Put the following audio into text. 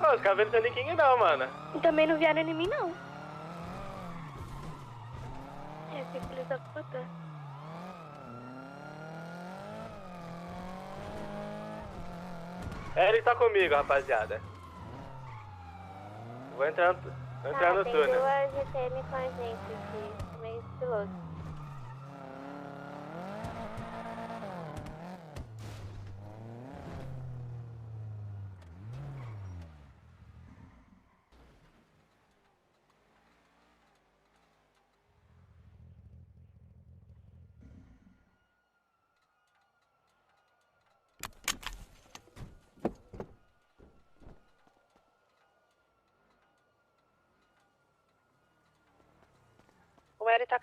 Pô, os caras não tem ninguém não, mano. E também não vieram em mim, não. Esse filho da puta. Ele tá comigo, rapaziada. Vou entrar no Tem túnel. duas GTM com a gente aqui, meio piloto.